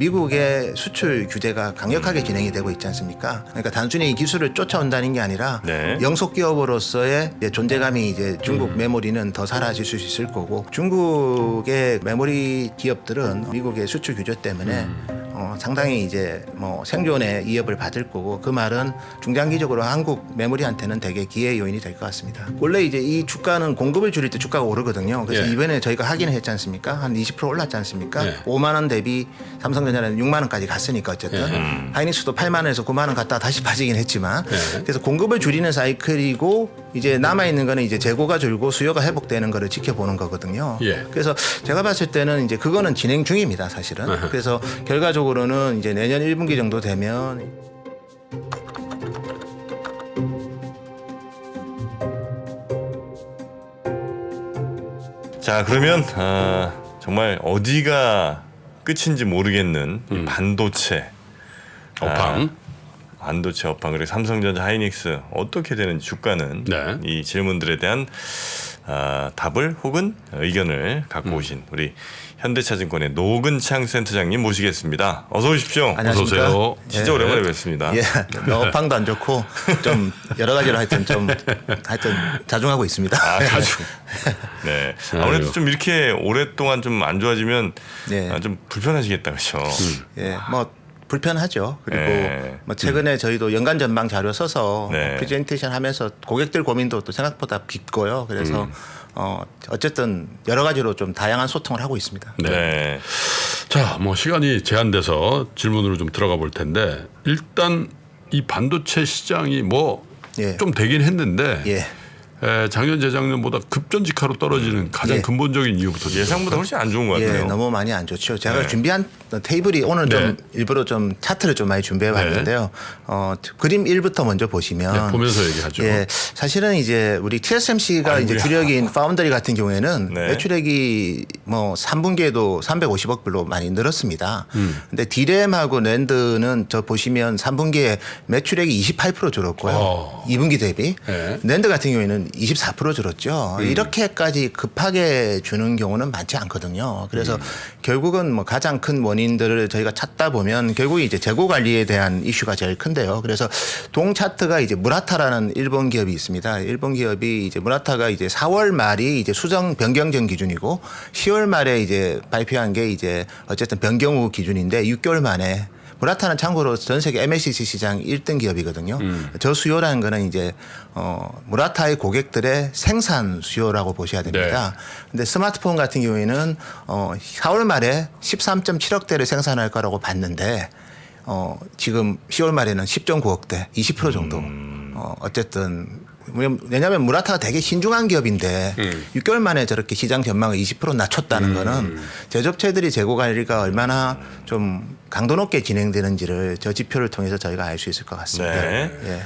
미국의 수출 규제가 강력하게 진행이 되고 있지 않습니까? 그러니까 단순히 이 기술을 쫓아온다는 게 아니라 네. 영속 기업으로서의 이제 존재감이 이제 중국 메모리는 더 사라질 수 있을 거고 중국의 메모리 기업들은 미국의 수출 규제 때문에 상당히 이제 뭐 생존의 위협을 받을 거고 그 말은 중장기적으로 한국 메모리한테는 되게 기회 요인이 될 것 같습니다. 원래 이제 이 주가는 공급을 줄일 때 주가가 오르거든요. 그래서 예. 이번에 저희가 확인을 했지 않습니까? 한 20% 올랐지 않습니까? 예. 5만 원 대비 삼성전자는 6만 원까지 갔으니까 어쨌든 하이닉스도 8만 원에서 9만 원 갔다가 다시 빠지긴 했지만 그래서 공급을 줄이는 사이클이고 이제 남아 있는 거는 이제 재고가 줄고 수요가 회복되는 거를 지켜보는 거거든요. 예. 그래서 제가 봤을 때는 이제 그거는 진행 중입니다, 사실은. 그래서 결과적으로는 이제 내년 1분기 정도 되면 자, 그러면 정말 어디가 끝인지 모르겠는 이 반도체 업황. 반도체 업황 그리고 삼성전자 하이닉스 어떻게 되는 주가는 네. 이 질문들에 대한 답을 혹은 의견을 갖고 오신 우리 현대차증권의 노근창 센터장님 모시겠습니다. 어서 오십시오. 안녕하십니까? 어서 오세요. 진짜 예. 오랜만에 뵙습니다. 예, 업황도 안 좋고 좀 여러 가지로 하여튼 자중하고 있습니다. 자주. 네. 아무래도 좀 이렇게 오랫동안 좀 안 좋아지면 네. 좀 불편하시겠다, 그렇죠? 예, 뭐 불편하죠. 그리고 네. 뭐 최근에 저희도 연간 전망 자료 써서 네. 프레젠테이션 하면서 고객들 고민도 또 생각보다 깊고요. 그래서 어쨌든 여러 가지로 좀 다양한 소통을 하고 있습니다. 네. 자, 뭐 시간이 제한돼서 질문으로 좀 들어가 볼 텐데 일단 이 반도체 시장이 뭐 좀 예. 되긴 했는데 예. 작년 재작년보다 급전직하로 떨어지는 가장 예. 근본적인 이유부터 좀 예상보다 훨씬 안 좋은 것 예, 같아요. 너무 많이 안 좋죠. 제가 네. 준비한 테이블이 오늘 좀 네. 일부러 좀 차트를 좀 많이 준비해 봤는데요. 그림 1부터 먼저 보시면 네, 보면서 얘기하죠. 예, 사실은 이제 우리 TSMC가 이제 주력인 파운더리 같은 경우에는 네. 매출액이 뭐 3분기에도 350억 불로 많이 늘었습니다. 근데 디램하고 낸드는 저 보시면 3분기에 매출액이 28% 줄었고요. 2분기 대비. 네. 낸드 같은 경우에는 24% 줄었죠. 이렇게까지 급하게 주는 경우는 많지 않거든요. 그래서 결국은 뭐 가장 큰 원인들을 저희가 찾다 보면 결국 이제 재고 관리에 대한 이슈가 제일 큰데요. 그래서 동 차트가 이제 무라타라는 일본 기업이 있습니다. 일본 기업이 이제 무라타가 이제 4월 말이 이제 수정 변경전 기준이고 10월 말에 이제 발표한 게 이제 어쨌든 변경 후 기준인데 6개월 만에 무라타는 참고로 전 세계 MLCC 시장 1등 기업이거든요. 저 수요라는 거는 이제 무라타의 고객들의 생산 수요라고 보셔야 됩니다. 근데 스마트폰 같은 경우에는 4월 말에 13.7억 대를 생산할 거라고 봤는데 지금 10월 말에는 10.9억 대, 20% 정도. 어쨌든 왜냐하면 무라타가 되게 신중한 기업인데 6개월 만에 저렇게 시장 전망을 20% 낮췄다는 거는 제조업체들이 재고 관리가 얼마나 좀 강도 높게 진행되는지를 저 지표를 통해서 저희가 알 수 있을 것 같습니다. 네. 예.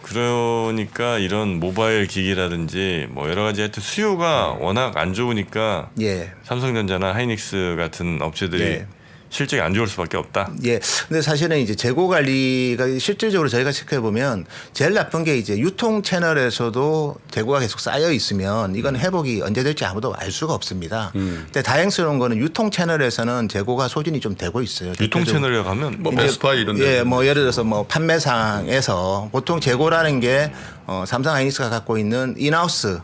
그러니까 이런 모바일 기기라든지 뭐 여러 가지 하여튼 수요가 워낙 안 좋으니까 예. 삼성전자나 하이닉스 같은 업체들이 네. 실적이 안 좋을 수밖에 없다. 예. 근데 사실은 이제 재고 관리가 실질적으로 저희가 체크해 보면 제일 나쁜 게 이제 유통 채널에서도 재고가 계속 쌓여 있으면 이건 회복이 언제 될지 아무도 알 수가 없습니다. 근데 다행스러운 거는 유통 채널에서는 재고가 소진이 좀 되고 있어요. 유통 채널에 가면 뭐 베스트바이 이런 데. 예, 뭐 예를 들어서 뭐 판매상에서 보통 재고라는 게 삼성 하이닉스가 갖고 있는 인하우스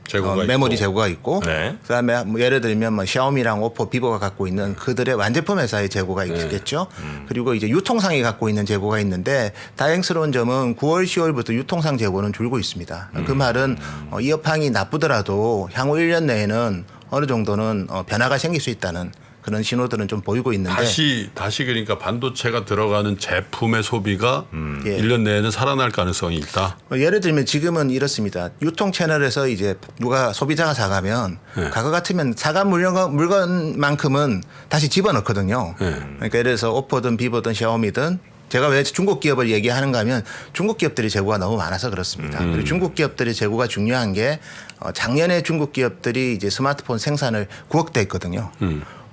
재고가 메모리 있고. 재고가 있고 네. 그다음에 뭐 예를 들면 뭐 샤오미랑 오포, 비보가 갖고 있는 그들의 완제품 회사의 재고가 있겠죠. 그리고 이제 유통상이 갖고 있는 재고가 있는데 다행스러운 점은 9월, 10월부터 유통상 재고는 줄고 있습니다. 그 말은 이 업황이 나쁘더라도 향후 1년 내에는 어느 정도는 변화가 생길 수 있다는 그런 신호들은 좀 보이고 있는데 다시 그러니까 반도체가 들어가는 제품의 소비가 예. 1년 내에는 살아날 가능성이 있다. 예를 들면 지금은 이렇습니다. 유통 채널에서 이제 누가 소비자가 사가면 과거 같으면 사간 물건만큼은 다시 집어넣거든요. 그러니까 예를 들어서 오포든 비보든 샤오미든 제가 왜 중국 기업을 얘기하는가 하면 중국 기업들이 재고가 너무 많아서 그렇습니다. 그리고 중국 기업들의 재고가 중요한 게 작년에 중국 기업들이 이제 스마트폰 생산을 9억 대 했거든요.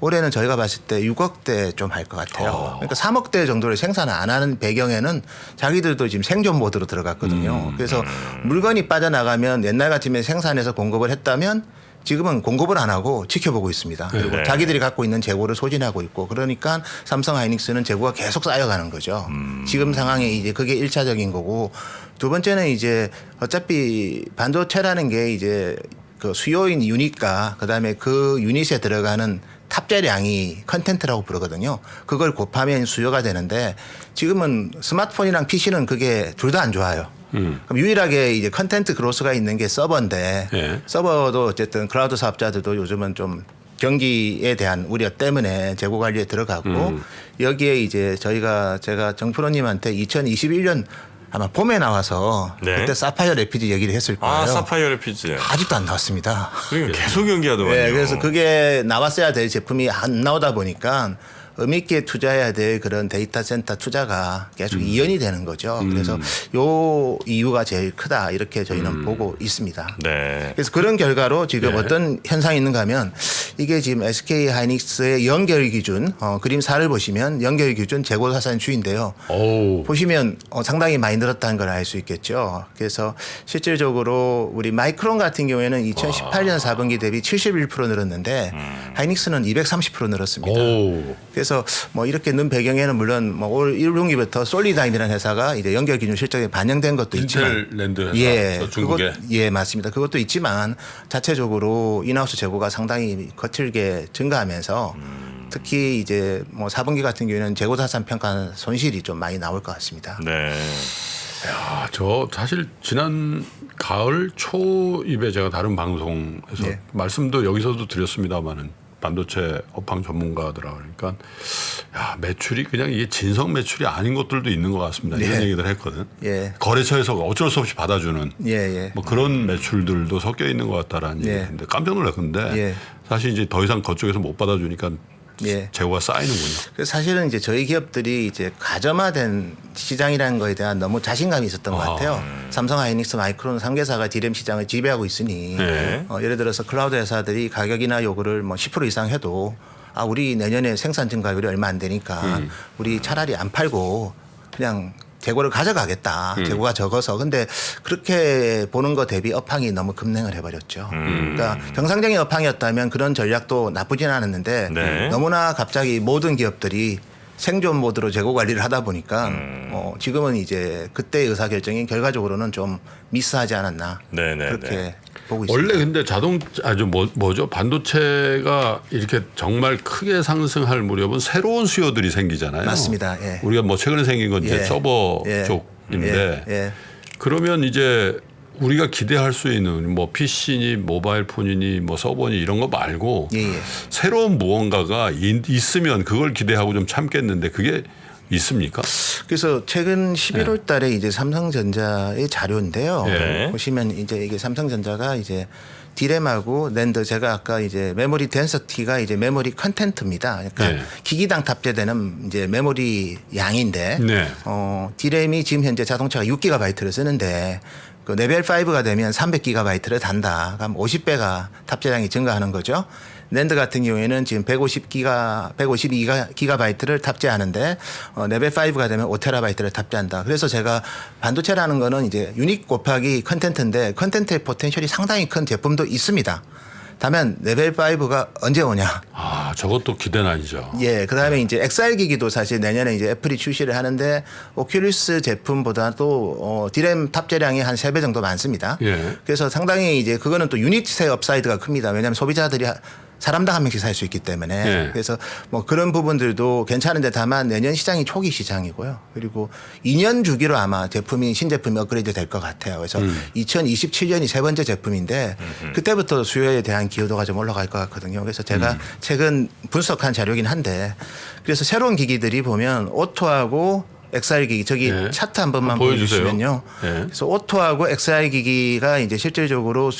올해는 저희가 봤을 때 6억 대 좀 할 것 같아요. 그러니까 3억 대 정도를 생산을 안 하는 배경에는 자기들도 지금 생존 모드로 들어갔거든요. 그래서 물건이 빠져나가면 옛날 같으면 생산해서 공급을 했다면 지금은 공급을 안 하고 지켜보고 있습니다. 그리고 네. 자기들이 갖고 있는 재고를 소진하고 있고 그러니까 삼성 하이닉스는 재고가 계속 쌓여가는 거죠. 지금 상황에 이제 그게 1차적인 거고 두 번째는 이제 어차피 반도체라는 게 이제 그 수요인 유닛과 그다음에 그 유닛에 들어가는 탑재량이 컨텐트라고 부르거든요. 그걸 곱하면 수요가 되는데 지금은 스마트폰이랑 PC는 그게 둘 다 안 좋아요. 그럼 유일하게 이제 컨텐트 그로스가 있는 게 서버인데 예. 서버도 어쨌든 클라우드 사업자들도 요즘은 좀 경기에 대한 우려 때문에 재고 관리에 들어가고 여기에 이제 제가 정프로님한테 2021년 아마 봄에 나와서 네. 그때 사파이어 레피드 얘기를 했을 거예요. 아, 사파이어 레피즈. 아직도 안 나왔습니다. 그러니까 계속 연기하더만요. 네, 그래서 그게 나왔어야 될 제품이 안 나오다 보니까 의미 있게 투자해야 될 그런 데이터 센터 투자가 계속 이연이 되는 거죠. 그래서 요 이유가 제일 크다 이렇게 저희는 보고 있습니다. 네. 그래서 그런 결과로 지금 네. 어떤 현상이 있는가 하면 이게 지금 SK 하이닉스의 연결 기준 그림 4를 보시면 연결 기준 재고 자산 주인데요. 오. 보시면 상당히 많이 늘었다는 걸 알 수 있겠죠. 그래서 실질적으로 우리 마이크론 같은 경우에는 2018년 4분기 대비 71% 늘었는데 하이닉스는 230% 늘었습니다. 오. 그래서 뭐 이렇게 는 배경에는 물론 뭐 올 1분기부터 솔리다임이라는 회사가 이제 연결 기준 실적에 반영된 것도 있지만 인텔랜드 회사 중국에. 예, 맞습니다. 그것도 있지만 자체적으로 인하우스 재고가 상당히 거칠게 증가하면서 특히 이제 뭐 4분기 같은 경우에는 재고 자산 평가 손실이 좀 많이 나올 것 같습니다. 네. 아, 저 사실 지난 가을 초입에 제가 다른 방송에서 네. 말씀도 여기서도 드렸습니다마는 반도체 업황 전문가들아 그러니까 야 매출이 그냥 이게 진성 매출이 아닌 것들도 있는 것 같습니다. 이런 네. 얘기들 했거든. 예. 거래처에서 어쩔 수 없이 받아주는 예, 예. 뭐 그런 매출들도 섞여 있는 것 같다라는 예. 얘기인데 깜짝 놀랐는데 예. 사실 이제 더 이상 그쪽에서 못 받아주니까 예. 재고가 쌓이는군요. 그래서 사실은 이제 저희 기업들이 이제 가점화된 시장이라는 거에 대한 너무 자신감이 있었던 것 같아요. 삼성, 하이닉스, 마이크론 3개사가 디램 시장을 지배하고 있으니 네. 예를 들어서 클라우드 회사들이 가격이나 요구를 뭐 10% 이상 해도 우리 내년에 생산 증가율이 얼마 안 되니까 우리 차라리 안 팔고 그냥 재고를 가져가겠다. 재고가 적어서. 근데 그렇게 보는 거 대비 업황이 너무 급냉을 해버렸죠. 그러니까 정상적인 업황이었다면 그런 전략도 나쁘진 않았는데 네. 너무나 갑자기 모든 기업들이 생존 모드로 재고 관리를 하다 보니까 지금은 이제 그때의 의사결정이 결과적으로는 좀 미스하지 않았나. 네네네. 그렇게 보고 있습니다. 원래 근데 뭐죠 반도체가 이렇게 정말 크게 상승할 무렵은 새로운 수요들이 생기잖아요. 맞습니다. 예. 우리가 뭐 최근에 생긴 건 이제 예. 서버 예. 쪽인데 예. 그러면 이제 우리가 기대할 수 있는 뭐 PC니 모바일 폰이니 뭐 서버니 이런 거 말고 예, 예. 새로운 무언가가 있으면 그걸 기대하고 좀 참겠는데 그게 있습니까? 그래서 최근 11월 달에 이제 삼성전자의 자료인데요. 예. 보시면 이제 이게 삼성전자가 이제 디램하고 낸드 제가 아까 이제 메모리 덴서티가 이제 메모리 컨텐트입니다. 그러니까 예. 기기당 탑재되는 이제 메모리 양인데 네. 디램이 지금 현재 자동차가 6GB를 쓰는데 그 레벨 5가 되면 300GB를 단다. 그럼 50배가 탑재량이 증가하는 거죠. 낸드 같은 경우에는 지금 152GB를 탑재하는데 레벨 5가 되면 5TB를 탑재한다. 그래서 제가 반도체라는 거는 이제 유닛 곱하기 컨텐츠인데 컨텐츠의 포텐셜이 상당히 큰 제품도 있습니다. 다만 레벨 5가 언제 오냐? 아 저것도 기대는 아니죠. 예, 그다음에 이제 XR 기기도 사실 내년에 이제 애플이 출시를 하는데 오큘리스 제품보다도 디램 탑재량이 한 3배 정도 많습니다. 예. 그래서 상당히 이제 그거는 또 유닛의 업사이드가 큽니다. 왜냐하면 소비자들이 사람당 한 명씩 살 수 있기 때문에 예. 그래서 뭐 그런 부분들도 괜찮은데 다만 내년 시장이 초기 시장이고요. 그리고 2년 주기로 아마 신제품이 업그레이드 될 것 같아요. 그래서 2027년이 세 번째 제품인데 그때부터 수요에 대한 기여도가 좀 올라갈 것 같거든요. 그래서 제가 최근 분석한 자료긴 한데 그래서 새로운 기기들이 보면 오토하고 XR 기기 저기 예. 차트 한 번만 보여주세요. 보여주시면요. 예. 그래서 오토하고 XR 기기가 이제 실질적으로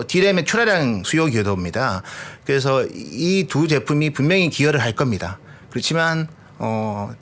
디램의 출하량 수요 기여도입니다. 그래서 이 두 제품이 분명히 기여를 할 겁니다. 그렇지만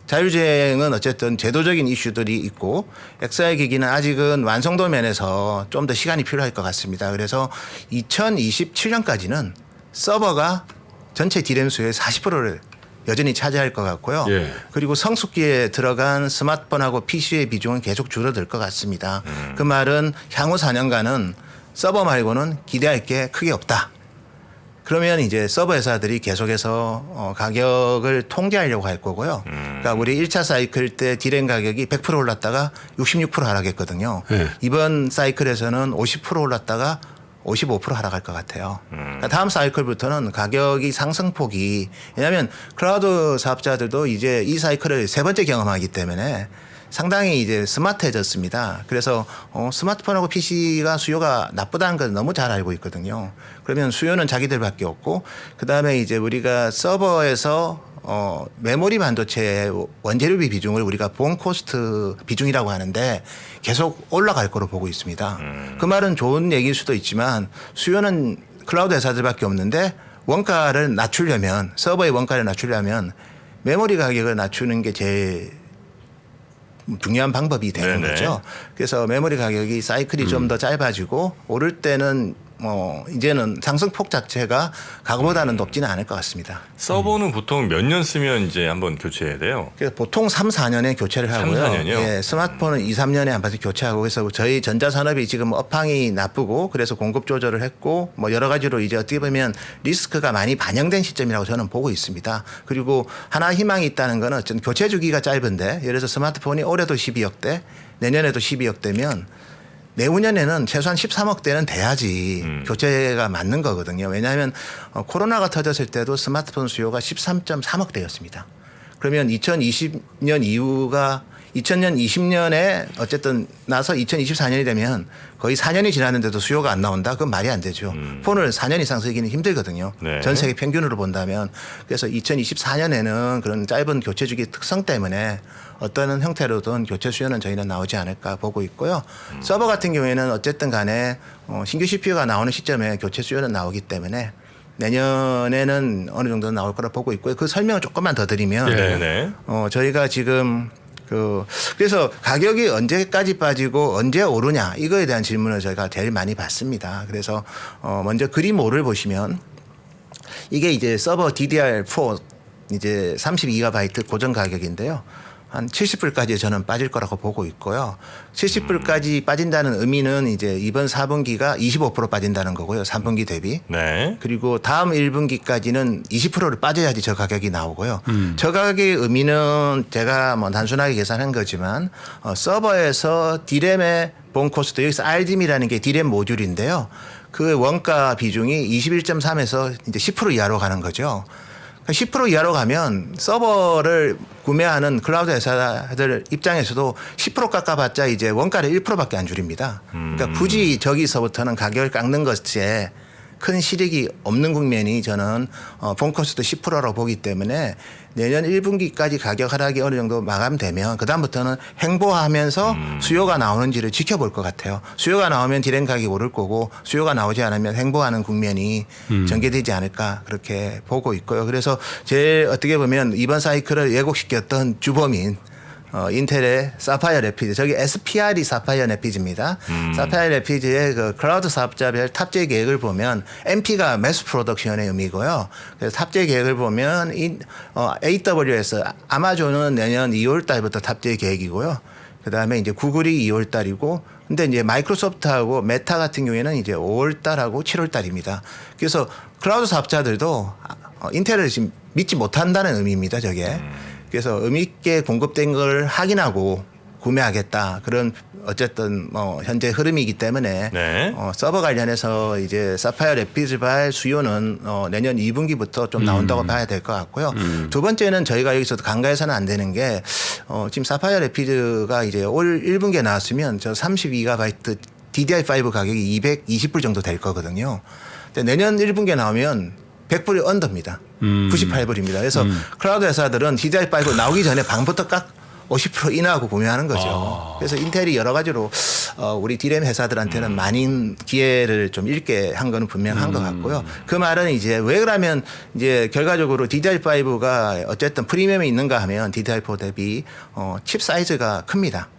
자율주행은 어쨌든 제도적인 이슈들이 있고 XR 기기는 아직은 완성도 면에서 좀 더 시간이 필요할 것 같습니다. 그래서 2027년까지는 서버가 전체 디램 수요의 40%를 여전히 차지할 것 같고요. 예. 그리고 성숙기에 들어간 스마트폰하고 PC의 비중은 계속 줄어들 것 같습니다. 그 말은 향후 4년간은 서버 말고는 기대할 게 크게 없다. 그러면 이제 서버 회사들이 계속해서 가격을 통제하려고 할 거고요. 그러니까 우리 1차 사이클 때 디램 가격이 100% 올랐다가 66% 하락했거든요. 네. 이번 사이클에서는 50% 올랐다가 55% 하락할 것 같아요. 그러니까 다음 사이클부터는 가격이 상승폭이 왜냐하면 클라우드 사업자들도 이제 이 사이클을 세 번째 경험하기 때문에 상당히 이제 스마트해졌습니다. 그래서 스마트폰하고 PC가 수요가 나쁘다는 걸 너무 잘 알고 있거든요. 그러면 수요는 자기들밖에 없고 그다음에 이제 우리가 서버에서 메모리 반도체의 원재료비 비중을 우리가 본 코스트 비중이라고 하는데 계속 올라갈 거로 보고 있습니다. 그 말은 좋은 얘기일 수도 있지만 수요는 클라우드 회사들밖에 없는데 원가를 낮추려면 서버의 원가를 낮추려면 메모리 가격을 낮추는 게 제일 중요한 방법이 되는 네네. 거죠. 그래서 메모리 가격이 사이클이 좀 더 짧아지고 오를 때는 이제는 상승폭 자체가 과거보다는 높지는 않을 것 같습니다. 서버는 보통 몇 년 쓰면 이제 한번 교체해야 돼요? 그래서 보통 3, 4년에 교체를 하고요. 3, 4년이요? 예, 스마트폰은 2, 3년에 한 번씩 교체하고 그래서 저희 전자산업이 지금 업황이 나쁘고 그래서 공급 조절을 했고 뭐 여러 가지로 이제 어떻게 보면 리스크가 많이 반영된 시점이라고 저는 보고 있습니다. 그리고 하나 희망이 있다는 거는 어쨌든 교체 주기가 짧은데 예를 들어서 스마트폰이 올해도 12억대 내년에도 12억대면 내후년에는 최소한 13억대는 돼야지 교체가 맞는 거거든요. 왜냐하면 코로나가 터졌을 때도 스마트폰 수요가 13.3억대였습니다. 그러면 2020년 이후가 2020년에 어쨌든 나서 2024년이 되면 거의 4년이 지났는데도 수요가 안 나온다? 그건 말이 안 되죠. 폰을 4년 이상 쓰기는 힘들거든요. 네. 전 세계 평균으로 본다면. 그래서 2024년에는 그런 짧은 교체 주기 특성 때문에 어떤 형태로든 교체 수요는 저희는 나오지 않을까 보고 있고요. 서버 같은 경우에는 어쨌든 간에 신규 CPU가 나오는 시점에 교체 수요는 나오기 때문에 내년에는 어느 정도 나올 거라 보고 있고요. 그 설명을 조금만 더 드리면 네네. 저희가 지금 그래서 가격이 언제까지 빠지고 언제 오르냐 이거에 대한 질문을 저희가 제일 많이 받습니다. 그래서 먼저 그림 5를 보시면 이게 이제 서버 DDR4 이제 32GB 고정 가격인데요. 한 70불까지 저는 빠질 거라고 보고 있고요. 70불까지 빠진다는 의미는 이제 이번 4분기가 25% 빠진다는 거고요. 3분기 대비. 네. 그리고 다음 1분기까지는 20%를 빠져야지 저 가격이 나오고요. 저 가격의 의미는 제가 뭐 단순하게 계산한 거지만 서버에서 D램의 본 코스트 여기서 RDIM이라는 게 D램 모듈인데요. 그 원가 비중이 21.3에서 이제 10% 이하로 가는 거죠. 10% 이하로 가면 서버를 구매하는 클라우드 회사들 입장에서도 10% 깎아봤자 이제 원가를 1%밖에 안 줄입니다. 그러니까 굳이 저기서부터는 가격을 깎는 것에 큰 실익이 없는 국면이 저는 본코스트 10%라고 보기 때문에 내년 1분기까지 가격 하락이 어느 정도 마감되면 그다음부터는 횡보하면서 수요가 나오는지를 지켜볼 것 같아요. 수요가 나오면 디램 가격이 오를 거고 수요가 나오지 않으면 횡보하는 국면이 전개되지 않을까 그렇게 보고 있고요. 그래서 제일 어떻게 보면 이번 사이클을 왜곡시켰던 주범인 인텔의 사파이어 래피드 저기 SPR이 사파이어 래피드입니다. 사파이어 래피드의 그 클라우드 사업자별 탑재 계획을 보면 MP가 매스 프로덕션의 의미고요. 그래서 탑재 계획을 보면 AWS 아마존은 내년 2월 달부터 탑재 계획이고요. 그다음에 이제 구글이 2월 달이고 근데 이제 마이크로소프트하고 메타 같은 경우에는 이제 5월 달하고 7월 달입니다. 그래서 클라우드 사업자들도 인텔을 지금 믿지 못한다는 의미입니다. 저게. 그래서 의미 있게 공급된 걸 확인하고 구매하겠다. 그런 어쨌든 현재 흐름이기 때문에 네. 서버 관련해서 이제 사파이어 래피드발 수요는 내년 2분기부터 좀 나온다고 봐야 될 것 같고요. 두 번째는 저희가 여기서 간과해서는 안 되는 게 지금 사파이어 래피드가 이제 올 1분기에 나왔으면 저 32GB DDR5 가격이 220불 정도 될 거거든요. 근데 내년 1분기에 나오면 100불이 언더입니다. 98불입니다. 그래서 클라우드 회사들은 DDR5 나오기 전에 방부터 50% 인하하고 구매하는 거죠. 그래서 인텔이 여러 가지로 우리 디램 회사들한테는 많은 기회를 좀 잃게 한 거는 분명한 것 같고요. 그 말은 이제 왜 그러면 이제 결과적으로 DDR5가 어쨌든 프리미엄이 있는가 하면 DDR4 대비 칩 사이즈가 큽니다.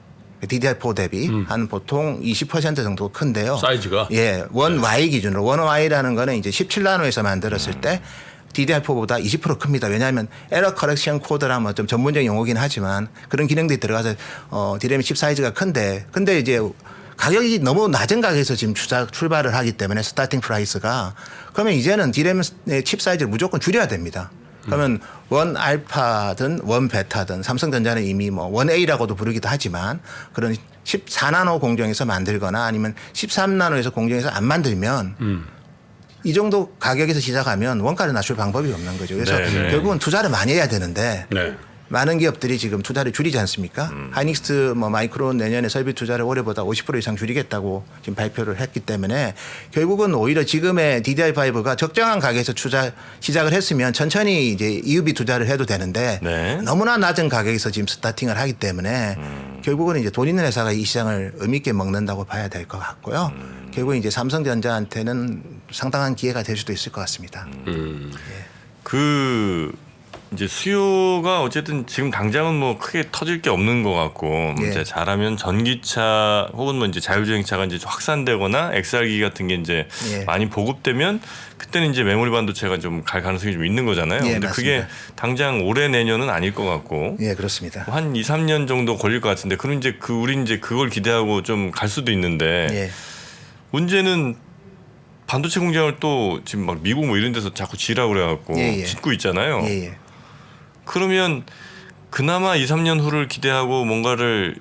DDR4 대비 한 보통 20% 정도 큰데요. 사이즈가? 예, 원 Y 기준으로 원 Y라는 거는 이제 17나노에서 만들었을 때 DDR4보다 20% 큽니다. 왜냐하면 에러 커렉션 코드라는 뭐 좀 전문적인 용어긴 하지만 그런 기능들이 들어가서 디램의 칩 사이즈가 큰데 근데 이제 가격이 너무 낮은 가격에서 지금 출발을 하기 때문에 스타팅 프라이스가 그러면 이제는 D램의 칩 사이즈를 무조건 줄여야 됩니다. 그러면 원 알파든 원 베타든 삼성전자는 이미 뭐 원 A라고도 부르기도 하지만 그런 14나노 공정에서 만들거나 아니면 13나노에서 공정에서 안 만들면 이 정도 가격에서 시작하면 원가를 낮출 방법이 없는 거죠. 그래서 네네. 결국은 투자를 많이 해야 되는데 네. 많은 기업들이 지금 투자를 줄이지 않습니까? 하이닉스 뭐 마이크론 내년에 설비 투자를 올해보다 50% 이상 줄이겠다고 지금 발표를 했기 때문에 결국은 오히려 지금의 DDR5가 적정한 가격에서 시작을 했으면 천천히 이제 EUV 투자를 해도 되는데 네. 너무나 낮은 가격에서 지금 스타팅을 하기 때문에 결국은 이제 돈 있는 회사가 이 시장을 의미 있게 먹는다고 봐야 될 것 같고요. 결국 이제 삼성전자한테는 상당한 기회가 될 수도 있을 것 같습니다. 그 이제 수요가 어쨌든 지금 당장은 뭐 크게 터질 게 없는 것 같고 예. 이제 잘하면 전기차 혹은 뭐 이제 자율주행차가 이제 확산되거나 XR기 같은 게 이제 예. 많이 보급되면 그때는 이제 메모리 반도체가 좀 갈 가능성이 좀 있는 거잖아요. 예, 근데 그게 맞습니다. 당장 올해 내년은 아닐 것 같고 예, 그렇습니다. 한 2, 3년 정도 걸릴 것 같은데 그럼 이제 우리 이제 그걸 기대하고 좀 갈 수도 있는데 예. 문제는 반도체 공장을 또 지금 막 미국 뭐 이런 데서 자꾸 지으라고 그래갖고 예, 예. 짓고 있잖아요. 예, 예. 그러면 그나마 2, 3년 후를 기대하고 뭔가를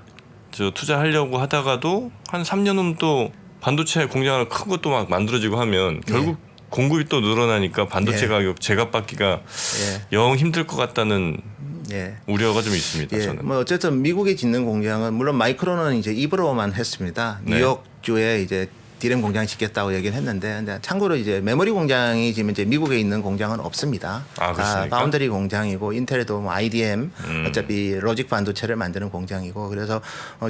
투자하려고 하다가도 한 3년 후는 또 반도체 공장을 큰 것도 막 만들어지고 하면 결국 공급이 또 늘어나니까 반도체 예. 가격 제값받기가 영 힘들 것 같다는 예. 우려가 좀 있습니다. 예, 저는. 뭐 어쨌든 미국에 짓는 공장은 물론 마이크론은 이제 입으로만 했습니다. 네. 뉴욕주에 이제 D램 공장 짓겠다고 얘기를 했는데, 근데 참고로 이제 메모리 공장이 지금 이제 미국에 있는 공장은 없습니다. 아, 그렇습니까? 파운드리 공장이고 인텔도 뭐 IDM 어차피 로직 반도체를 만드는 공장이고 그래서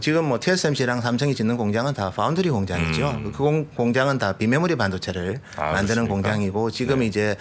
지금 뭐 TSMC랑 삼성이 짓는 공장은 다 파운드리 공장이죠. 그 공장은 다 비메모리 반도체를 만드는 그렇습니까? 공장이고 지금 이제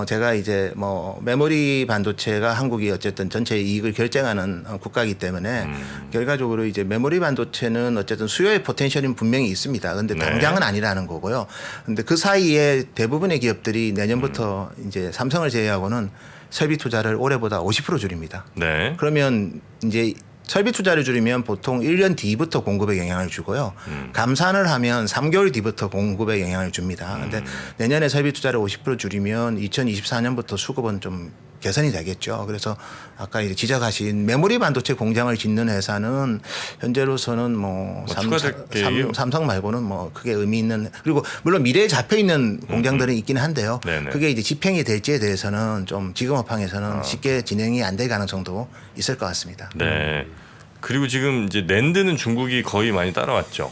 제가 이제 뭐 메모리 반도체가 한국이 어쨌든 전체 이익을 결정하는 국가이기 때문에 결과적으로 이제 메모리 반도체는 어쨌든 수요의 포텐셜은 분명히 있습니다. 근데 네. 당장은 아니라는 거고요. 근데 그 사이에 대부분의 기업들이 내년부터 이제 삼성을 제외하고는 설비 투자를 올해보다 50% 줄입니다. 네. 그러면 이제 설비 투자를 줄이면 보통 1년 뒤부터 공급에 영향을 주고요. 감산을 하면 3개월 뒤부터 공급에 영향을 줍니다. 근데 내년에 설비 투자를 50% 줄이면 2024년부터 수급은 좀 개선이 되겠죠. 그래서 아까 이제 지적하신 메모리 반도체 공장을 짓는 회사는 현재로서는 뭐 추가될 계획이요? 삼성 말고는 뭐 크게 의미 있는, 그리고 물론 미래에 잡혀 있는 공장들은 있긴 한데요. 네네. 그게 이제 집행이 될지에 대해서는 좀 지금 업황에서는 쉽게 진행이 안 될 가능성도 있을 것 같습니다. 네. 그리고 지금 이제 낸드는 중국이 거의 많이 따라왔죠.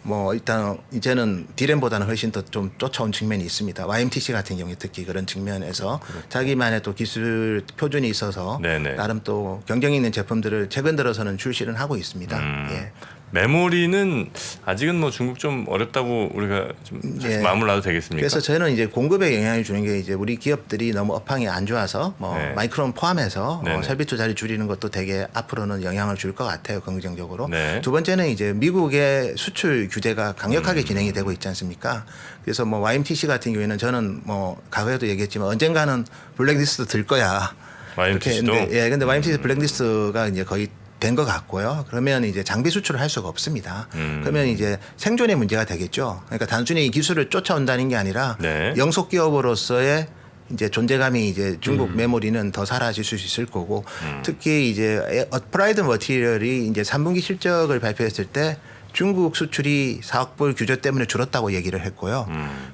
뭐 일단 이제는 D램보다는 훨씬 더 좀 쫓아온 측면이 있습니다. YMTC 같은 경우에 특히 그런 측면에서 자기만의 또 기술 표준이 있어서 네네. 나름 또 경쟁이 있는 제품들을 최근 들어서는 출시를 하고 있습니다. 예. 메모리는 아직은 뭐 중국 좀 어렵다고 우리가 좀 사실 예. 마음을 놔도 되겠습니까? 그래서 저는 이제 공급에 영향을 주는 게 이제 우리 기업들이 너무 업황이 안 좋아서 뭐 네. 마이크론 포함해서 네네. 설비 투자를 줄이는 것도 되게 앞으로는 영향을 줄 것 같아요, 긍정적으로. 네. 두 번째는 이제 미국의 수출 규제가 강력하게 진행이 되고 있지 않습니까? 그래서 뭐 YMTC 같은 경우에는 저는 뭐 과거에도 얘기했지만 언젠가는 블랙리스트 들 거야. YMTC 도? 근데, 근데 YMTC 블랙리스트가 이제 거의 된 것 같고요. 그러면 이제 장비 수출을 할 수가 없습니다. 그러면 이제 생존의 문제가 되겠죠. 그러니까 단순히 이 기술을 쫓아온다는 게 아니라 네. 영속 기업으로서의 이제 존재감이 이제 중국 메모리는 더 사라질 수 있을 거고 특히 이제 어플라이드 머티리얼이 이제 3분기 실적을 발표했을 때 중국 수출이 4억 불 규제 때문에 줄었다고 얘기를 했고요.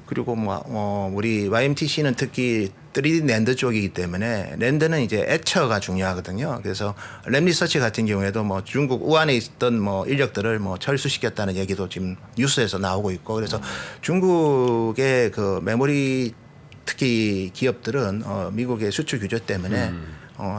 그리고 뭐 우리 YMTC는 특히 3D 랜드 쪽이기 때문에 랜드는 이제 애처가 중요하거든요. 그래서 램리서치 같은 경우에도 뭐 중국 우한에 있던 뭐 인력들을 뭐 철수시켰다는 얘기도 지금 뉴스에서 나오고 있고 그래서 중국의 그 메모리 특히 기업들은 미국의 수출 규제 때문에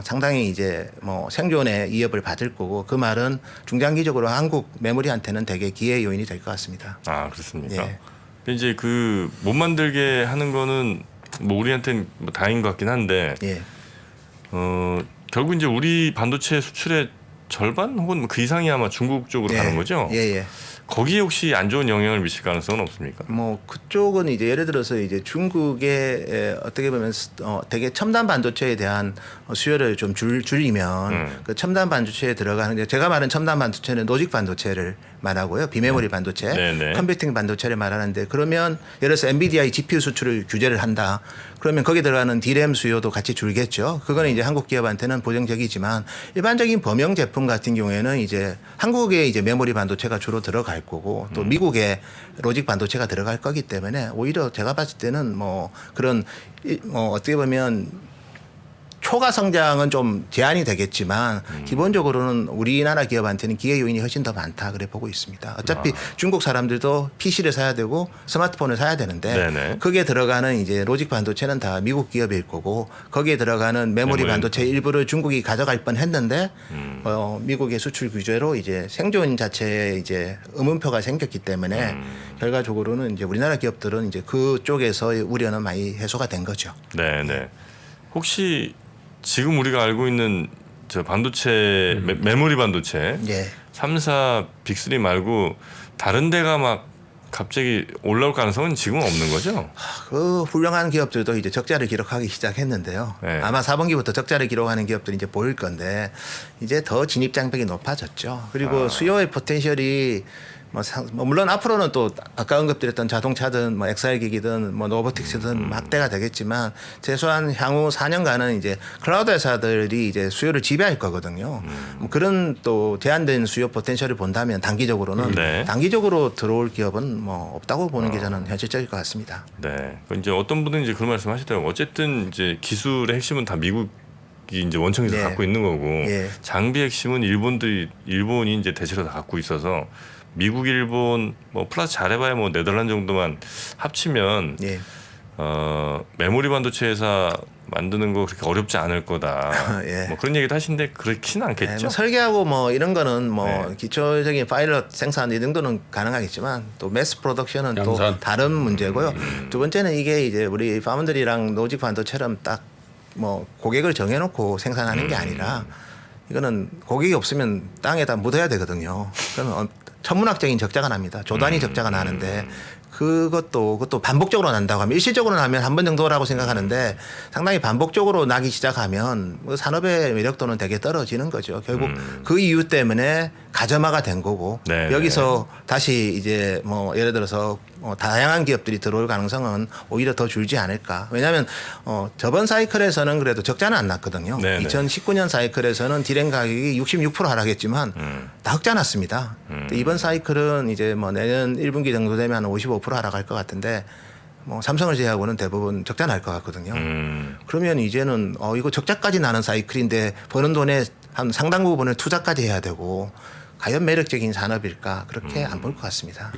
상당히 이제 뭐 생존의 위협을 받을 거고 그 말은 중장기적으로 한국 메모리한테는 되게 기회 요인이 될 것 같습니다. 아 그렇습니까? 예. 근데 이제 그 못 만들게 하는 거는 뭐 우리한테는 뭐 다행인 것 같긴 한데 예. 결국 이제 우리 반도체 수출의 절반 혹은 그 이상이 아마 중국 쪽으로 가는 거죠? 예. 거기에 혹시 안 좋은 영향을 미칠 가능성은 없습니까? 뭐 그쪽은 이제 예를 들어서 이제 중국의 어떻게 보면 되게 첨단 반도체에 대한 수요를 좀 줄이면 그 첨단 반도체에 들어가는 게 제가 말한 첨단 반도체는 로직 반도체를 말하고요. 비메모리 반도체, 네네. 컴퓨팅 반도체를 말하는데 그러면 예를 들어서 엔비디아의 GPU 수출을 규제를 한다. 그러면 거기에 들어가는 D램 수요도 같이 줄겠죠. 그거는 이제 한국 기업한테는 보정적이지만 일반적인 범용 제품 같은 경우에는 이제 한국에 이제 메모리 반도체가 주로 들어갈 거고 또 미국에 로직 반도체가 들어갈 거기 때문에 오히려 제가 봤을 때는 뭐 그런 어떻게 보면 초과 성장은 좀 제한이 되겠지만 기본적으로는 우리나라 기업한테는 기회 요인이 훨씬 더 많다 그래 보고 있습니다. 어차피 중국 사람들도 PC를 사야 되고 스마트폰을 사야 되는데 네네. 거기에 들어가는 이제 로직 반도체는 다 미국 기업일 거고 거기에 들어가는 메모리 반도체 일부를 중국이 가져갈 뻔했는데 미국의 수출 규제로 이제 생존 자체에 이제 의문표가 생겼기 때문에 결과적으로는 이제 우리나라 기업들은 이제 그쪽에서의 우려는 많이 해소가 된 거죠. 네네. 혹시 지금 우리가 알고 있는 저 반도체 메모리 반도체 예. 3사 빅3 말고 다른 데가 막 갑자기 올라올 가능성은 지금은 없는 거죠? 그 훌륭한 기업들도 이제 적자를 기록하기 시작했는데요. 네. 아마 4분기부터 적자를 기록하는 기업들이 이제 보일 건데 이제 더 진입 장벽이 높아졌죠. 그리고 수요의 포텐셜이 물론 앞으로는 또 아까 언급드렸던 자동차든 뭐 엑사일 기기든 뭐 로보틱스든 확대가 되겠지만 최소한 향후 4년간은 이제 클라우드 회사들이 이제 수요를 지배할 거거든요. 뭐 그런 또 제한된 수요 포텐셜을 본다면 단기적으로는 네. 단기적으로 들어올 기업은 뭐 없다고 보는 게 저는 현실적일 것 같습니다. 네. 이제 어떤 분들은 이제 그런 말씀하시더라고요. 어쨌든 이제 기술의 핵심은 다 미국이 이제 원청에서 네. 갖고 있는 거고 예. 장비 핵심은 일본이 이제 대체로 다 갖고 있어서 미국, 일본 뭐 플러스 잘해봐야 뭐 네덜란드 정도만 합치면 예. 메모리 반도체 회사 만드는 거 그렇게 어렵지 않을 거다. 예. 뭐 그런 얘기도 하시는데 그렇지는 네, 않겠죠. 뭐 설계하고 뭐 이런 거는 뭐 네. 기초적인 파일럿 생산 이 정도는 가능하겠지만 또 매스 프로덕션은 또 양산. 다른 문제고요. 두 번째는 이게 이제 우리 파운드리랑 로직 반도체처럼 딱 뭐 고객을 정해놓고 생산하는 게 아니라 이거는 고객이 없으면 땅에다 묻어야 되거든요. 그러면 천문학적인 적자가 납니다. 조단위 적자가 나는데 그것도 반복적으로 난다고 하면 일시적으로 나면 한 번 정도라고 생각하는데 상당히 반복적으로 나기 시작하면 뭐 산업의 매력도는 되게 떨어지는 거죠. 결국 그 이유 때문에 가점화가 된 거고 네, 여기서 다시 이제 뭐 예를 들어서 다양한 기업들이 들어올 가능성은 오히려 더 줄지 않을까. 왜냐하면 저번 사이클에서는 그래도 적자는 안 났거든요. 네, 네. 2019년 사이클에서는 디램 가격이 66% 하락했지만 다 흑자 났습니다. 이번 사이클은 이제 뭐 내년 1분기 정도 되면 한 55% 하락할 것 같은데 뭐 삼성을 제외하고는 대부분 적자 날 것 같거든요. 그러면 이제는 이거 적자까지 나는 사이클인데 버는 돈의 한 상당 부분을 투자까지 해야 되고 과연 매력적인 산업일까 그렇게 안 볼 것 같습니다.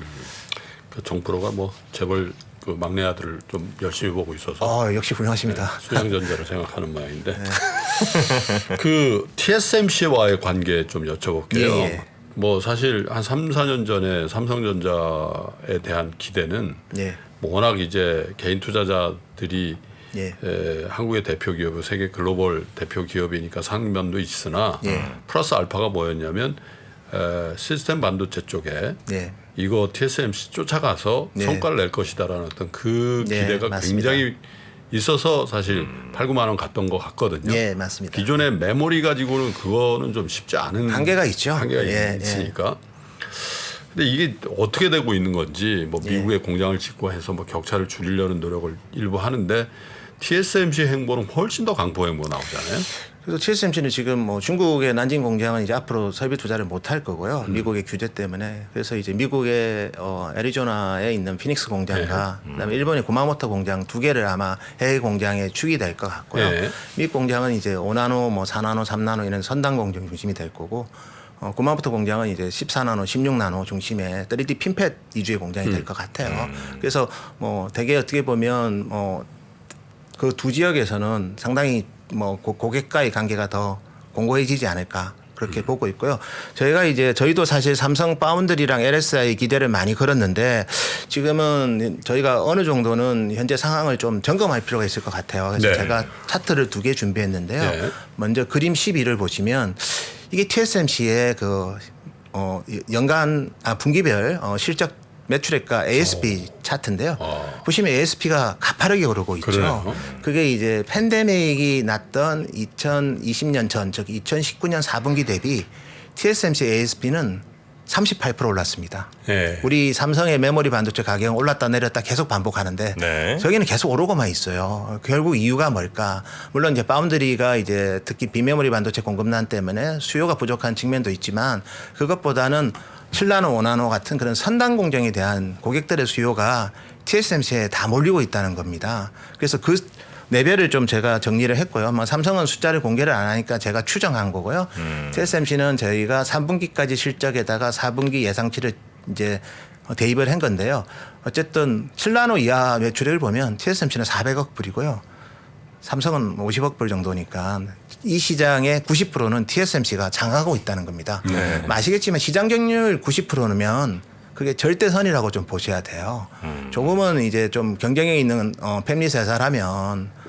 그 정프로가 뭐 재벌 그 막내 아들을 좀 열심히 보고 있어서 역시 훌륭하십니다. 수양전자를 생각하는 모양인데 그 TSMC와의 관계 좀 여쭤볼게요. 예. 뭐 사실 한 3, 4년 전에 삼성전자에 대한 기대는 예. 뭐 워낙 이제 개인 투자자들이 예. 한국의 대표 기업, 세계 글로벌 대표 기업이니까 상면도 있으나 예. 플러스 알파가 뭐였냐면 시스템 반도체 쪽에 예. 이거 TSMC 쫓아가서 네. 성과를 낼 것이다라는 어떤 그 네, 기대가 맞습니다. 굉장히 있어서 사실 8, 9만 원 갔던 것 같거든요. 예, 맞습니다. 기존의 메모리 가지고는 그거는 좀 쉽지 않은 한계가 있죠. 한계가 예, 있으니까. 근데 이게 어떻게 되고 있는 건지 뭐 미국에 공장을 짓고 해서 뭐 격차를 줄이려는 노력을 일부 하는데 TSMC 행보는 훨씬 더 강포 행보 나오잖아요. 그래서 TSMC는 지금 뭐 중국의 난징 공장은 이제 앞으로 설비 투자를 못 할 거고요. 미국의 규제 때문에. 그래서 이제 미국의 애리조나에 있는 피닉스 공장과 그다음에 일본의 구마모토 공장 두 개를 아마 해외 공장에 축이 될 것 같고요. 네. 미국 공장은 이제 5나노, 뭐 4나노, 3나노 이런 선단 공정 중심이 될 거고 구마모토 공장은 이제 14나노, 16나노 중심의 3D 핀팻 위주의 공장이 될 것 같아요. 그래서 뭐 되게 어떻게 보면 그 두 지역에서는 상당히 뭐 고객과의 관계가 더 공고해지지 않을까 그렇게 보고 있고요. 저희도 사실 삼성 파운드리랑 LSI 기대를 많이 걸었는데 지금은 저희가 어느 정도는 현재 상황을 좀 점검할 필요가 있을 것 같아요. 그래서 네. 제가 차트를 2개 준비했는데요. 네. 먼저 그림 12를 보시면 이게 TSMC의 그 연간 분기별 실적 매출액과 ASP 차트인데요. 보시면 ASP가 가파르게 오르고 있죠. 그래요? 그게 이제 팬데믹이 났던 2020년 전, 즉 2019년 4분기 대비 TSMC ASP는 38% 올랐습니다. 예. 우리 삼성의 메모리 반도체 가격은 올랐다 내렸다 계속 반복하는데 네. 저기는 계속 오르고만 있어요. 결국 이유가 뭘까? 물론 이제 파운드리가 이제 특히 비메모리 반도체 공급난 때문에 수요가 부족한 측면도 있지만 그것보다는 7나노, 5나노 같은 그런 선단 공정에 대한 고객들의 수요가 TSMC에 다 몰리고 있다는 겁니다. 그래서 그 레벨을 좀 제가 정리를 했고요. 뭐 삼성은 숫자를 공개를 안 하니까 제가 추정한 거고요. TSMC는 저희가 3분기까지 실적에다가 4분기 예상치를 이제 대입을 한 건데요. 어쨌든 7나노 이하 매출액을 보면 TSMC는 400억 불이고요. 삼성은 50억 불 정도니까 이 시장의 90%는 TSMC가 장악하고 있다는 겁니다. 네. 아시겠지만 시장 점유율 90%면 그게 절대선이라고 좀 보셔야 돼요. 조금은 이제 좀 경쟁력 있는 팹리스 회사라면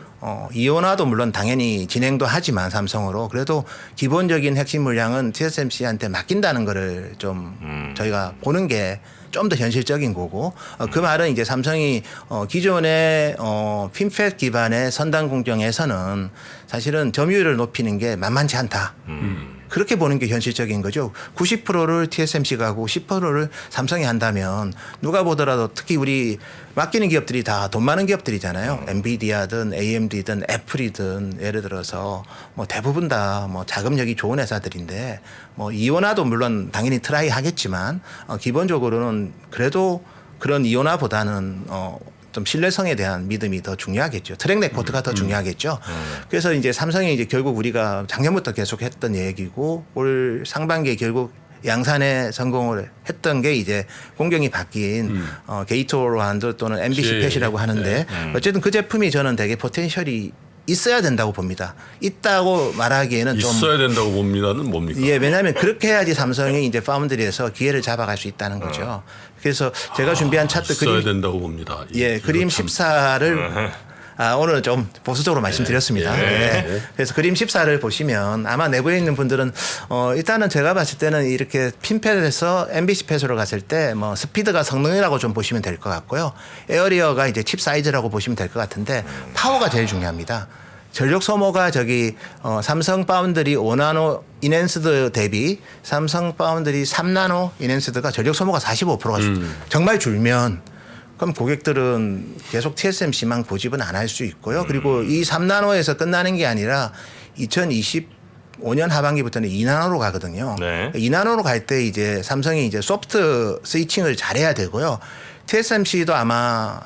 이온화도 물론 당연히 진행도 하지만 삼성으로 그래도 기본적인 핵심 물량은 TSMC한테 맡긴다는 거를 좀 저희가 보는 게 좀 더 현실적인 거고 그 말은 이제 삼성이 기존의 핀팻 기반의 선단 공정에서는 사실은 점유율을 높이는 게 만만치 않다. 그렇게 보는 게 현실적인 거죠. 90%를 TSMC가 하고 10%를 삼성이 한다면 누가 보더라도 특히 우리 맡기는 기업들이 다 돈 많은 기업들이잖아요. 엔비디아든 AMD든 애플이든 예를 들어서 뭐 대부분 다 뭐 자금력이 좋은 회사들인데 뭐 이온화도 물론 당연히 트라이 하겠지만 기본적으로는 그래도 그런 이온화보다는 좀 신뢰성에 대한 믿음이 더 중요하겠죠. 트랙 레코드가 더 중요하겠죠. 그래서 이제 삼성이 이제 결국 우리가 작년부터 계속 했던 얘기고 올 상반기에 결국 양산에 성공을 했던 게 이제 공정이 바뀐 게이트오라운드 또는 MBC 팻이라고 하는데 어쨌든 그 제품이 저는 되게 포텐셜이 있어야 된다고 봅니다. 있다고 말하기에는 좀 있어야 된다고 봅니다는 뭡니까? 예, 왜냐하면 그렇게 해야지 삼성이 이제 파운드리에서 기회를 잡아갈 수 있다는 거죠. 그래서 제가 준비한 차트 있어야 그림 된다고 봅니다. 예, 그림 14를 오늘 좀 보수적으로 말씀드렸습니다. 예. 그래서 그림 14를 보시면 아마 내부에 있는 분들은 일단은 제가 봤을 때는 이렇게 핀팻에서 MBC 팻으로 갔을 때 뭐 스피드가 성능이라고 좀 보시면 될 것 같고요. 에어리어가 이제 칩 사이즈라고 보시면 될 것 같은데 파워가 제일 중요합니다. 전력 소모가 저기 삼성 파운드리 5나노 인핸스드 대비 삼성 파운드리 3나노 인핸스드가 전력 소모가 45%가 정말 줄면 그럼 고객들은 계속 TSMC만 고집은 안 할 수 있고요. 그리고 이 3나노에서 끝나는 게 아니라 2025년 하반기부터는 2나노로 가거든요. 네. 2나노로 갈 때 이제 삼성이 이제 소프트 스위칭을 잘해야 되고요. TSMC도 아마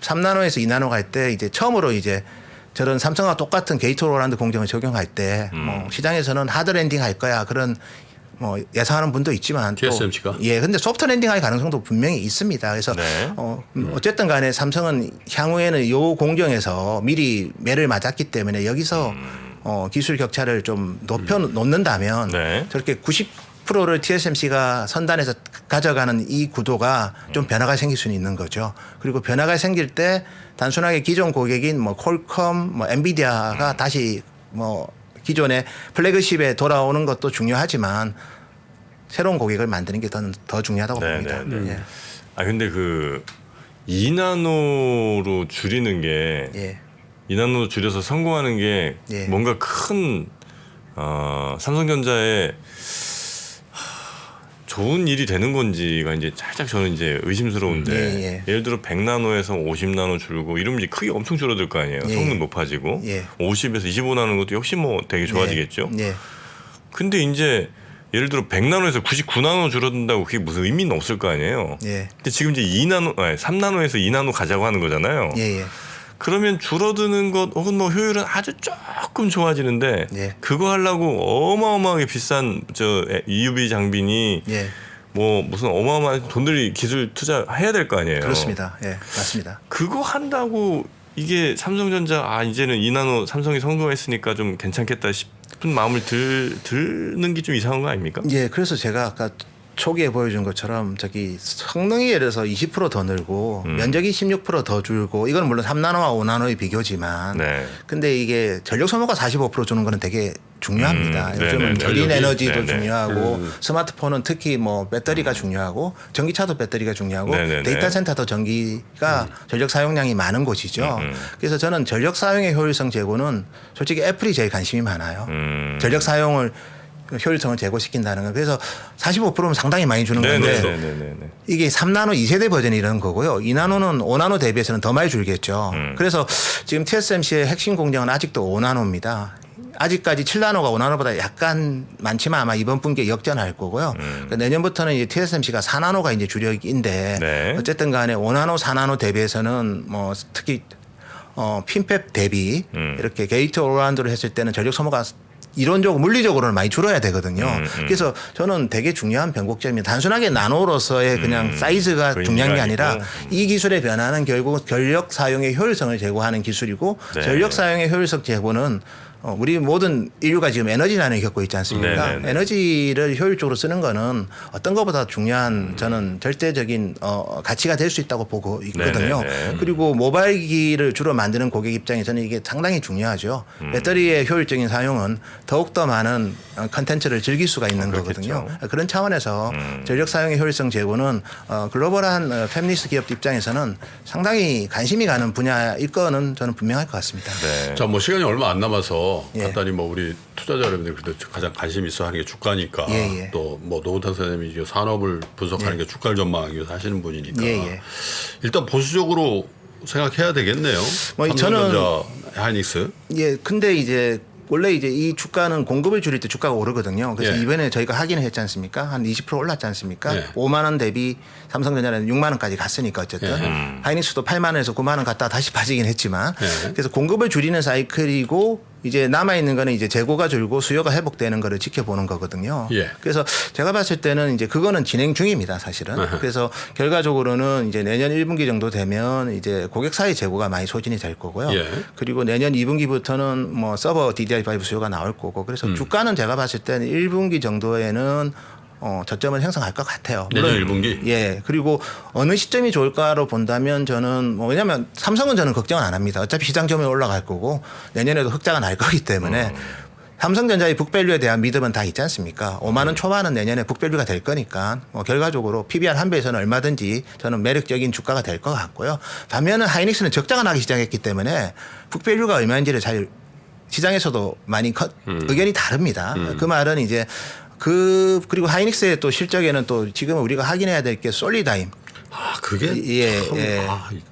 3나노에서 2나노 갈 때 이제 처음으로 이제 저런 삼성과 똑같은 게이트오라운드 공정을 적용할 때 뭐 시장에서는 하드 랜딩 할 거야 그런 뭐 예상하는 분도 있지만 TSMC가? 또 예, 근데 소프트 랜딩할 가능성도 분명히 있습니다. 그래서 네. 어쨌든 간에 삼성은 향후에는 요 공정에서 미리 매를 맞았기 때문에 여기서 기술 격차를 좀 높여 놓는다면 네. 저렇게 90%를 TSMC가 선단에서 가져가는 이 구도가 좀 변화가 생길 수는 있는 거죠. 그리고 변화가 생길 때 단순하게 기존 고객인 뭐 퀄컴, 뭐 엔비디아가 다시 뭐 기존의 플래그십에 돌아오는 것도 중요하지만 새로운 고객을 만드는 게 더 중요하다고 네, 봅니다. 네, 네. 예. 아 근데 그 2나노로 줄이는 게 예. 2나노 줄여서 성공하는 게 예. 뭔가 큰 삼성전자에 좋은 일이 되는 건지가 이제 살짝 저는 이제 의심스러운데 예. 예를 들어 100나노에서 50나노 줄고 이러면 이제 크기가 엄청 줄어들 거 아니에요. 예. 성능 높아지고 예. 50에서 25나노 것도 역시 뭐 되게 좋아지겠죠. 예. 근데 이제 예를 들어 100나노에서 99나노 줄어든다고 그게 무슨 의미는 없을 거 아니에요. 예. 근데 지금 이제 3나노에서 2나노 가자고 하는 거잖아요. 예. 예. 그러면 줄어드는 것 혹은 뭐 효율은 아주 조금 좋아지는데 예. 그거 하려고 어마어마하게 비싼 저 EUV 장비니 예. 뭐 무슨 어마어마한 돈들이 기술 투자해야 될 거 아니에요. 그렇습니다. 예. 맞습니다. 그거 한다고 이게 삼성전자 이제는 2나노 삼성이 성공했으니까 좀 괜찮겠다 싶은 마음을 드는 게 좀 이상한 거 아닙니까? 예. 그래서 제가 아까 초기에 보여준 것처럼 저기 성능이 예를 들어서 20% 더 늘고 면적이 16% 더 줄고 이건 물론 3나노와 5나노의 비교지만 네. 근데 이게 전력 소모가 45% 주는 거는 되게 중요합니다. 요즘은 네네네. 전린 에너지도 네네. 중요하고 스마트폰은 특히 뭐 배터리가 중요하고 전기차도 배터리가 중요하고 네네네. 데이터 센터도 전기가 전력 사용량이 많은 곳이죠. 그래서 저는 전력 사용의 효율성 제고는 솔직히 애플이 제일 관심이 많아요. 전력 사용을 효율성을 제고시킨다는 거. 그래서 45%면 상당히 많이 주는 건데 네네네네. 이게 3나노 2세대 버전이 이런 거고요. 2나노는 5나노 대비해서는 더 많이 줄겠죠. 그래서 지금 TSMC의 핵심 공정은 아직도 5나노입니다. 아직까지 7나노가 5나노보다 약간 많지만 아마 이번 분기에 역전할 거고요. 그러니까 내년부터는 이제 TSMC가 4나노가 이제 주력인데 네. 어쨌든 간에 5나노, 4나노 대비해서는 뭐 특히 핀팹 대비 이렇게 게이트 올라운드를 했을 때는 전력 소모가 이론적으로 물리적으로는 많이 줄어야 되거든요. 그래서 저는 되게 중요한 변곡점입니다. 단순하게 나노로서의 그냥 사이즈가 그 중요한 게 의미가 아니라 아니고. 이 기술의 변화는 결국 전력 사용의 효율성을 제고하는 기술이고 네. 전력 사용의 효율성 제고는 우리 모든 인류가 지금 에너지 난을 겪고 있지 않습니까? 네네네. 에너지를 효율적으로 쓰는 거는 어떤 것보다 중요한 저는 절대적인 가치가 될 수 있다고 보고 있거든요. 네네네. 그리고 모바일 기기를 주로 만드는 고객 입장에서는 이게 상당히 중요하죠. 배터리의 효율적인 사용은 더욱더 많은 컨텐츠를 즐길 수가 있는 거거든요. 그런 차원에서 전력 사용의 효율성 제고는 글로벌한 패밀리스 기업 입장에서는 상당히 관심이 가는 분야일 거는 저는 분명할 것 같습니다. 네. 자, 뭐 시간이 얼마 안 남아서 예. 간단히 뭐 우리 투자자 여러분들 그래도 가장 관심 있어 하는 게 주가니까 예, 예. 또 뭐 노우탄 선생님이 이제 산업을 분석하는 게 주가를 전망하기 위해서 하시는 분이니까 예, 예. 일단 보수적으로 생각해야 되겠네요. 뭐 삼성전자, 하이닉스. 예, 근데 이제 원래 이제 이 주가는 공급을 줄일 때 주가가 오르거든요. 그래서 예. 이번에 저희가 확인을 했지 않습니까? 한 20% 올랐지 않습니까? 예. 5만 원 대비 삼성전자는 6만 원까지 갔으니까 어쨌든 하이닉스도 8만 원에서 9만 원 갔다가 다시 빠지긴 했지만 예. 그래서 공급을 줄이는 사이클이고 이제 남아 있는 거는 이제 재고가 줄고 수요가 회복되는 거를 지켜보는 거거든요. 예. 그래서 제가 봤을 때는 이제 그거는 진행 중입니다, 사실은. 아하. 그래서 결과적으로는 이제 내년 1분기 정도 되면 이제 고객사의 재고가 많이 소진이 될 거고요. 예. 그리고 내년 2분기부터는 뭐 서버 DDR5 수요가 나올 거고 그래서 주가는 제가 봤을 때는 1분기 정도에는 저점을 형성할 것 같아요. 내년 물론 1분기? 예. 그리고 어느 시점이 좋을까로 본다면 저는 뭐 왜냐하면 삼성은 저는 걱정은 안 합니다. 어차피 시장 점유율 올라갈 거고 내년에도 흑자가 날 거기 때문에 삼성전자의 북밸류에 대한 믿음은 다 있지 않습니까? 5만 원 초반은 내년에 북밸류가 될 거니까 결과적으로 PBR 한 배에서는 얼마든지 저는 매력적인 주가가 될 것 같고요. 반면에 하이닉스는 적자가 나기 시작했기 때문에 북밸류가 얼마인지를 잘 시장에서도 많이 의견이 다릅니다. 그 말은 이제 그리고 하이닉스의 또 실적에는 또 지금 우리가 확인해야 될 게 솔리다임. 아, 그게 예, 참, 예.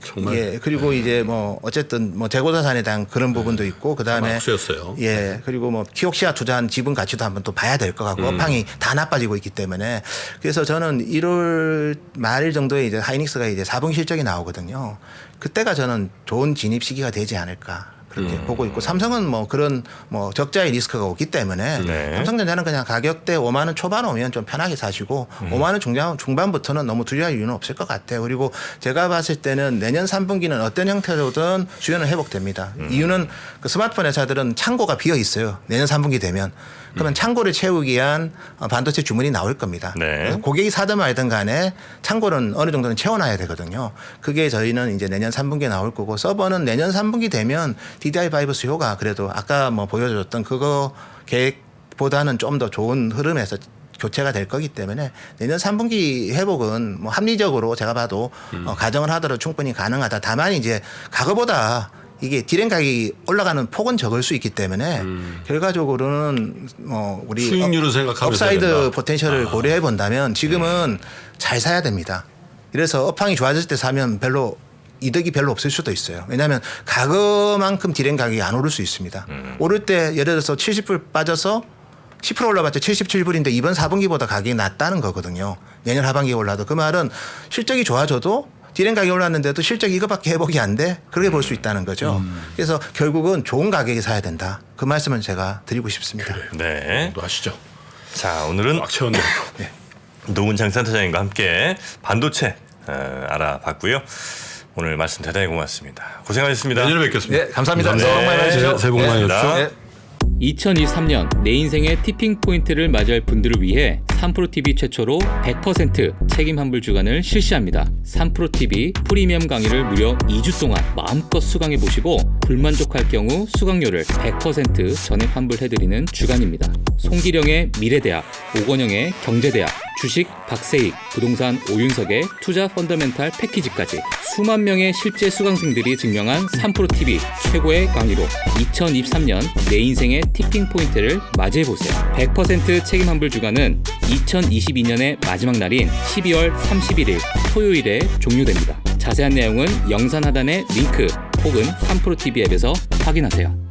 정말 예, 그리고 이제 뭐 어쨌든 뭐 재고자산에 대한 그런 부분도 있고 그다음에 악수였어요. 예, 그리고 뭐 키옥시아 투자한 지분 가치도 한번 또 봐야 될 것 같고 업황이 다 나빠지고 있기 때문에 그래서 저는 1월 말 정도에 이제 하이닉스가 이제 4분기 실적이 나오거든요. 그때가 저는 좋은 진입 시기가 되지 않을까. 그렇게 보고 있고 삼성은 뭐 그런 뭐 적자의 리스크가 없기 때문에 네. 삼성전자는 그냥 가격대 5만 원 초반 오면 좀 편하게 사시고 5만 원 중반부터는 너무 두려울 이유는 없을 것 같아요. 그리고 제가 봤을 때는 내년 3분기는 어떤 형태로든 수요는 회복됩니다. 이유는 그 스마트폰 회사들은 창고가 비어 있어요. 내년 3분기 되면. 그러면 창고를 채우기 위한 반도체 주문이 나올 겁니다. 네. 고객이 사든 말든 간에 창고는 어느 정도는 채워놔야 되거든요. 그게 저희는 이제 내년 3분기에 나올 거고 서버는 내년 3분기 되면 DDR5 수요가 그래도 아까 뭐 보여줬던 그거 계획보다는 좀 더 좋은 흐름에서 교체가 될 거기 때문에 내년 3분기 회복은 뭐 합리적으로 제가 봐도 가정을 하더라도 충분히 가능하다. 다만 이제 과거보다 이게 디램 가격이 올라가는 폭은 적을 수 있기 때문에 결과적으로는 우리 수익률을 생각하면서 업사이드 해야 된다. 포텐셜을 고려해 본다면 지금은 잘 사야 됩니다. 그래서 업황이 좋아질 때 사면 별로 이득이 별로 없을 수도 있어요. 왜냐하면 과거만큼 디램 가격이 안 오를 수 있습니다. 오를 때 예를 들어서 70불 빠져서 10% 올라봤자 77불인데 이번 4분기보다 가격이 낮다는 거거든요. 내년 하반기에 올라도. 그 말은 실적이 좋아져도 디램 가격이 올랐는데도 실적이 이거밖에 회복이 안 돼? 그렇게 볼 수 있다는 거죠. 그래서 결국은 좋은 가격에 사야 된다. 그 말씀을 제가 드리고 싶습니다. 네. 또 하시죠. 자, 오늘은 꽉 채웠네요. 노은창 센터장님과 함께 반도체 알아봤고요. 오늘 말씀 대단히 고맙습니다. 고생하셨습니다. 내년에 뵙겠습니다. 네, 감사합니다. 네. 새해 복 많이 받으십시오. 새해 복 많이 네. 받으십시오. 네. 2023년 내 인생의 티핑 포인트를 맞이할 분들을 위해 3프로TV 최초로 100% 책임 환불 주간을 실시합니다. 3프로TV 프리미엄 강의를 무려 2주 동안 마음껏 수강해 보시고 불만족할 경우 수강료를 100% 전액 환불해드리는 주간입니다. 송기령의 미래대학, 오건영의 경제대학, 주식 박세익, 부동산 오윤석의 투자 펀더멘탈 패키지까지 수만 명의 실제 수강생들이 증명한 3프로TV 최고의 강의로 2023년 내 인생의 티핑 포인트를 맞이해보세요. 100% 책임 환불 주간은 2022년의 마지막 날인 12월 31일 토요일에 종료됩니다. 자세한 내용은 영상 하단의 링크 혹은 3프로TV 앱에서 확인하세요.